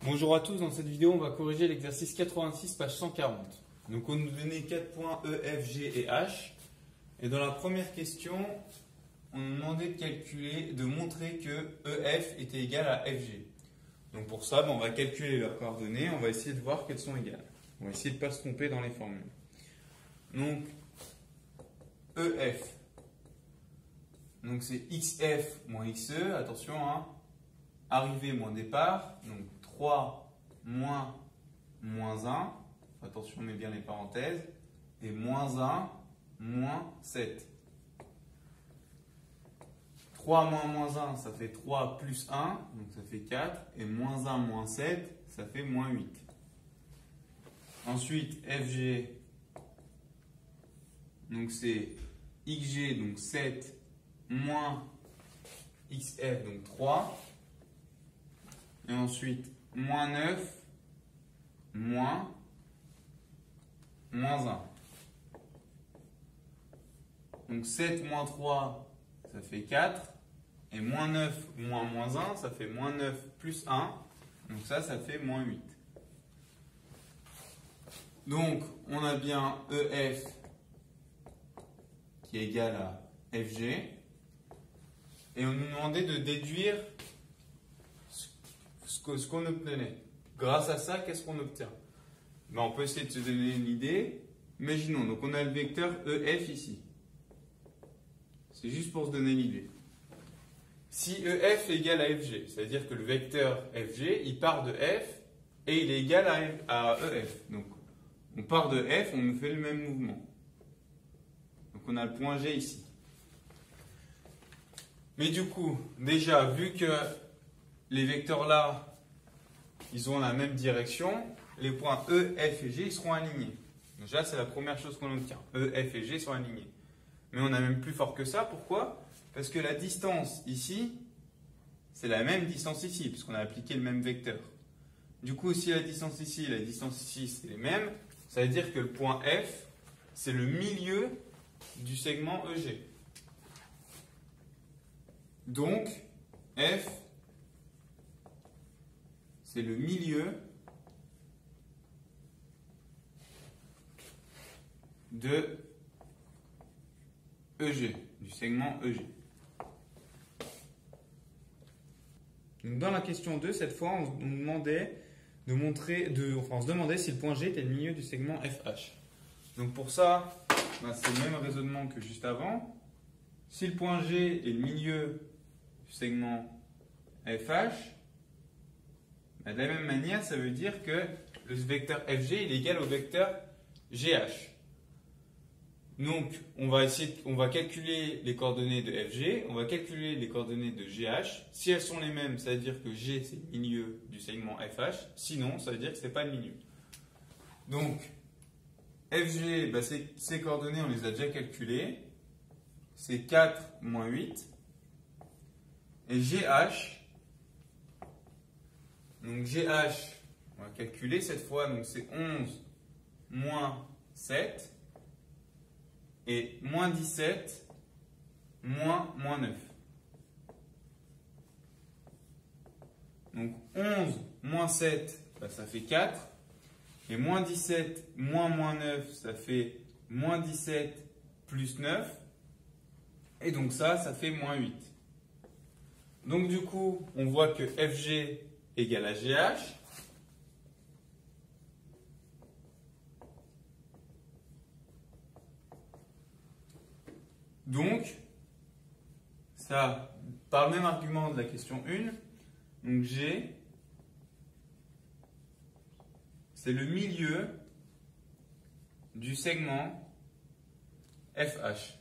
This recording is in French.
Bonjour à tous, dans cette vidéo on va corriger l'exercice 86 page 140. Donc on nous donnait 4 points E, F, G et H. Et dans la première question, on nous demandait de calculer, de montrer que EF était égal à FG. Donc pour ça, on va calculer leurs coordonnées, on va essayer de voir qu'elles sont égales. On va essayer de ne pas se tromper dans les formules. Donc EF, donc c'est XF moins XE, attention, hein, arrivée moins départ, donc 3 moins 1, attention on met bien les parenthèses, et moins 1 moins 7. 3 moins 1, ça fait 3 plus 1, donc ça fait 4, et moins 1 moins 7, ça fait moins 8. Ensuite, FG, donc c'est XG, donc 7, moins XF, donc 3. Et ensuite, moins 9, moins 1. Donc 7 moins 3, ça fait 4. Et moins 9 moins 1, ça fait moins 9 plus 1. Donc ça fait moins 8. Donc on a bien EF qui est égal à FG. Et on nous demandait de déduire ce qu'on obtenait. Grâce à ça, qu'est-ce qu'on obtient? On peut essayer de se donner une idée. Imaginons, donc on a le vecteur EF ici. C'est juste pour se donner l'idée. Si EF est égal à FG, c'est-à-dire que le vecteur FG, il part de F et il est égal à EF. Donc on part de F, on nous fait le même mouvement. Donc on a le point G ici. Mais du coup, déjà, vu que les vecteurs là, ils ont la même direction, les points E, F et G, ils seront alignés. Déjà, c'est la première chose qu'on obtient. E, F et G sont alignés. Mais on a même plus fort que ça. Pourquoi? Parce que la distance ici, c'est la même distance ici, puisqu'on a appliqué le même vecteur. Du coup, si la distance ici et la distance ici, c'est les mêmes, ça veut dire que le point F, c'est le milieu du segment EG. Donc, F, c'est le milieu de EG, du segment EG. Donc dans la question 2, cette fois, on nous demandait de montrer, on se demandait si le point G était le milieu du segment FH. Donc pour ça, c'est le même raisonnement que juste avant. Si le point G est le milieu du segment FH, de la même manière, ça veut dire que le vecteur FG il est égal au vecteur GH. Donc, on va calculer les coordonnées de FG, on va calculer les coordonnées de GH. Si elles sont les mêmes, ça veut dire que G c'est le milieu du segment FH. Sinon, ça veut dire que ce n'est pas le milieu. Donc, FG, ces coordonnées, on les a déjà calculées. C'est 4 moins 8. Et GH, donc GH, on va calculer cette fois, donc c'est 11 moins 7. Et moins 17, moins 9. Donc 11 moins 7, ça fait 4. Et moins 17, moins 9, ça fait moins 17 plus 9. Et donc ça fait moins 8. Donc du coup, on voit que FG égale à GH. Donc, ça, par le même argument de la question 1, donc G, c'est le milieu du segment FH.